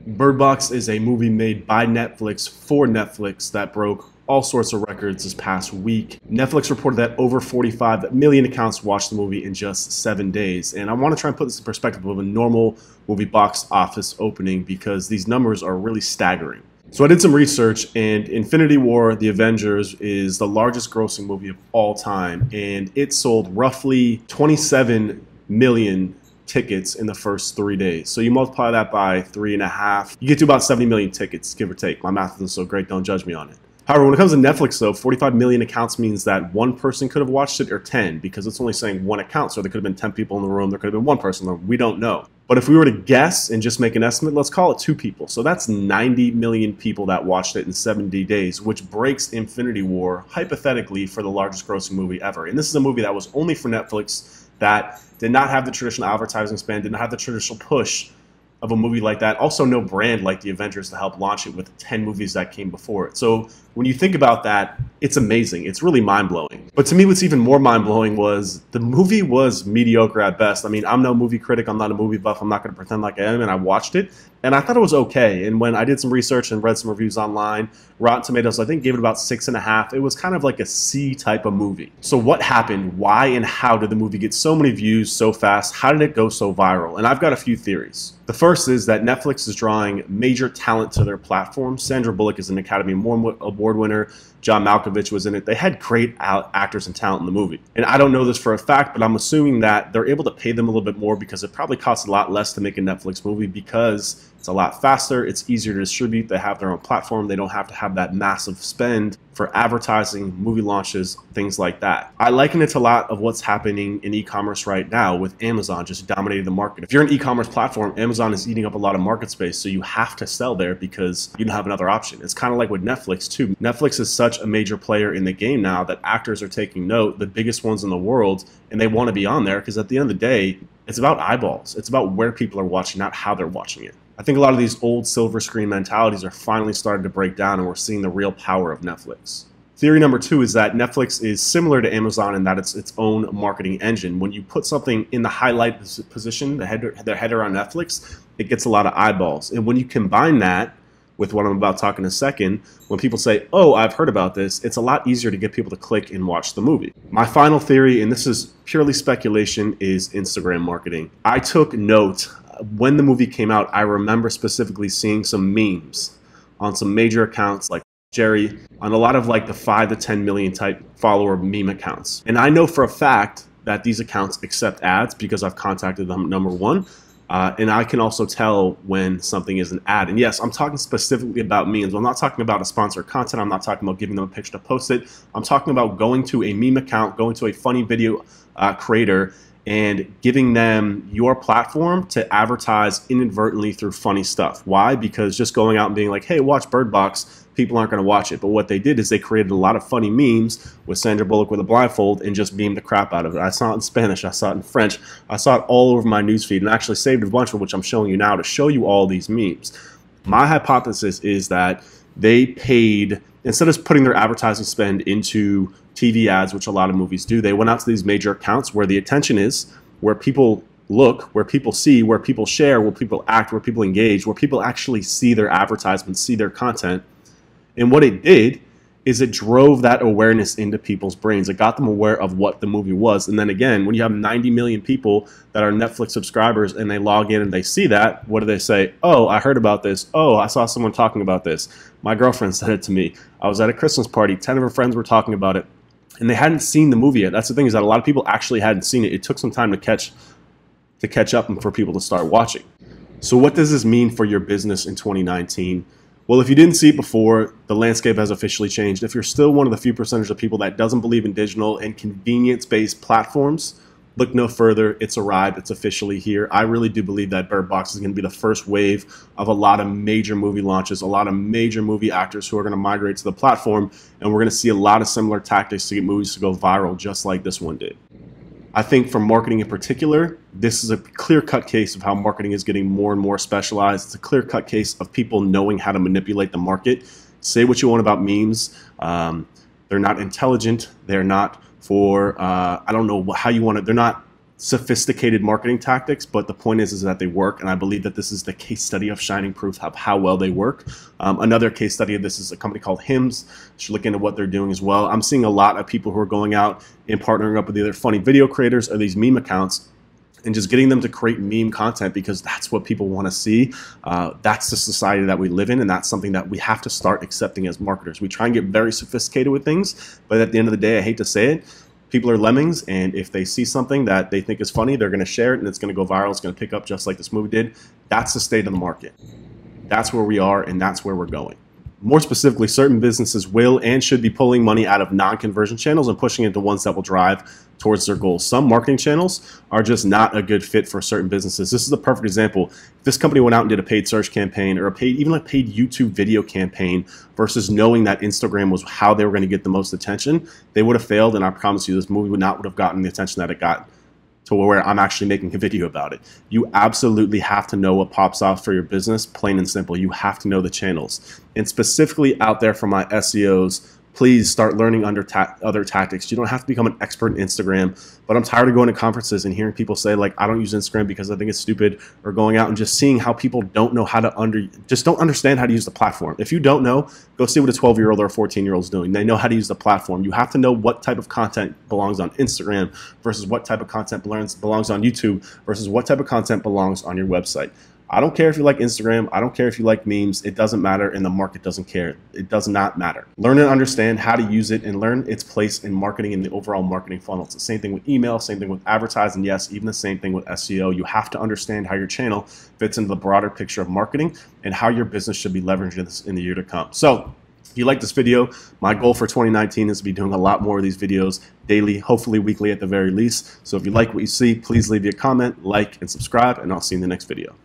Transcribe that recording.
Bird Box is a movie made by Netflix for Netflix that broke all sorts of records this past week. Netflix reported that over 45 million accounts watched the movie in just 7 days. And I want to try and put this in perspective of a normal movie box office opening because these numbers are really staggering. So I did some research, and Infinity War: The Avengers is the largest grossing movie of all time, and it sold roughly 27 million tickets in the first 3 days. So you multiply that by 3.5, you get to about 70 million tickets, give or take. My math isn't so great, don't judge me on it. However, when it comes to Netflix, though, 45 million accounts means that one person could have watched it, or 10, because it's only saying one account. So there could have been 10 people in the room, there could have been one person in the room. We don't know. But if we were to guess and just make an estimate, let's call it 2 people. So that's 90 million people that watched it in 70 days, which breaks Infinity War, hypothetically, for the largest grossing movie ever. And this is a movie that was only for Netflix, that did not have the traditional advertising spend, did not have the traditional push of a movie like that. Also, no brand like the Avengers to help launch it with 10 movies that came before it. So when you think about that, it's amazing. It's really mind-blowing. But to me, what's even more mind-blowing was the movie was mediocre at best. I mean, I'm no movie critic. I'm not a movie buff. I'm not going to pretend like I am. And I watched it, and I thought it was okay. And when I did some research and read some reviews online, Rotten Tomatoes, I think, gave it about 6.5. It was kind of like a C type of movie. So what happened? Why and how did the movie get so many views so fast? How did it go so viral? And I've got a few theories. The first is that Netflix is drawing major talent to their platform. Sandra Bullock is an Academy Award winner. John Malkovich was in it. They had great actors and talent in the movie. And I don't know this for a fact, but I'm assuming that they're able to pay them a little bit more because it probably costs a lot less to make a Netflix movie because it's a lot faster, it's easier to distribute, they have their own platform, they don't have to have that massive spend for advertising, movie launches, things like that. I liken it to a lot of what's happening in e-commerce right now with Amazon just dominating the market. If you're an e-commerce platform, Amazon is eating up a lot of market space, so you have to sell there because you don't have another option. It's kind of like with Netflix too. Netflix is such a major player in the game now that actors are taking note, the biggest ones in the world, and they want to be on there because at the end of the day, it's about eyeballs. It's about where people are watching, not how they're watching it. I think a lot of these old silver screen mentalities are finally starting to break down, and we're seeing the real power of Netflix. Theory number 2 is that Netflix is similar to Amazon in that it's its own marketing engine. When you put something in the highlight position, the header on Netflix, it gets a lot of eyeballs. And when you combine that with what I'm about to talk in a second, when people say, oh, I've heard about this, it's a lot easier to get people to click and watch the movie. My final theory, and this is purely speculation, is Instagram marketing. I took note. When the movie came out, I remember specifically seeing some memes on some major accounts like Jerry, on a lot of like the 5 to 10 million type follower meme accounts. And I know for a fact that these accounts accept ads because I've contacted them, number one. And I can also tell when something is an ad. And yes, I'm talking specifically about memes. I'm not talking about a sponsored content. I'm not talking about giving them a picture to post it. I'm talking about going to a meme account, going to a funny video creator, and giving them your platform to advertise inadvertently through funny stuff. Why? Because just going out and being like, hey, watch Bird Box, people aren't going to watch it. But what they did is they created a lot of funny memes with Sandra Bullock with a blindfold and just memed the crap out of it. I saw it in Spanish, I saw it in French, I saw it all over my newsfeed, and I actually saved a bunch of which I'm showing you now to show you all these memes. My hypothesis is that they paid, instead of putting their advertising spend into TV ads, which a lot of movies do, they went out to these major accounts where the attention is, where people look, where people see, where people share, where people act, where people engage, where people actually see their advertisements, see their content. And what it did is it drove that awareness into people's brains. It got them aware of what the movie was. And then again, when you have 90 million people that are Netflix subscribers and they log in and they see that, what do they say? Oh, I heard about this. Oh, I saw someone talking about this. My girlfriend said it to me. I was at a Christmas party. 10 of her friends were talking about it. And they hadn't seen the movie yet. That's the thing, is that a lot of people actually hadn't seen it. It took some time to catch up and for people to start watching. So what does this mean for your business in 2019? Well, if you didn't see it before, the landscape has officially changed. If you're still one of the few percentage of people that doesn't believe in digital and convenience-based platforms, look no further. It's arrived. It's officially here. I really do believe that Bird Box is going to be the first wave of a lot of major movie launches, a lot of major movie actors who are going to migrate to the platform, and we're going to see a lot of similar tactics to get movies to go viral, just like this one did. I think for marketing in particular, this is a clear-cut case of how marketing is getting more and more specialized. It's a clear-cut case of people knowing how to manipulate the market. Say what you want about memes. They're not intelligent. They're not for, I don't know how you want to, they're not sophisticated marketing tactics, but the point is that they work, and I believe that this is the case study of shining proof of how well they work. Another case study of this is a company called Hims. You should look into what they're doing as well. I'm seeing a lot of people who are going out and partnering up with either funny video creators or these meme accounts and just getting them to create meme content because that's what people want to see. That's the society that we live in, and that's something that we have to start accepting as marketers. We try and get very sophisticated with things, but at the end of the day, I hate to say it, people are lemmings, and if they see something that they think is funny, they're going to share it, and it's going to go viral. It's going to pick up just like this movie did. That's the state of the market. That's where we are, and that's where we're going. More specifically, certain businesses will and should be pulling money out of non-conversion channels and pushing it into ones that will drive towards their goals. Some marketing channels are just not a good fit for certain businesses. This is a perfect example. If this company went out and did a paid search campaign or even a paid YouTube video campaign versus knowing that Instagram was how they were going to get the most attention, they would have failed, and I promise you this movie would have gotten the attention that it got, to where I'm actually making a video about it. You absolutely have to know what pops off for your business, plain and simple. You have to know the channels. And specifically out there for my SEOs, please start learning other tactics. You don't have to become an expert in Instagram, but I'm tired of going to conferences and hearing people say, like, I don't use Instagram because I think it's stupid, or going out and just seeing how people don't know how to just don't understand how to use the platform. If you don't know, go see what a 12-year-old or a 14-year-old is doing. They know how to use the platform. You have to know what type of content belongs on Instagram versus what type of content belongs on YouTube versus what type of content belongs on your website. I don't care if you like Instagram. I don't care if you like memes. It doesn't matter, and the market doesn't care. It does not matter. Learn and understand how to use it and learn its place in marketing and the overall marketing funnel. It's the same thing with email, same thing with advertising, yes, even the same thing with SEO. You have to understand how your channel fits into the broader picture of marketing and how your business should be leveraged in the year to come. So, if you like this video, my goal for 2019 is to be doing a lot more of these videos daily, hopefully weekly at the very least. So if you like what you see, please leave me a comment, like, and subscribe, and I'll see you in the next video.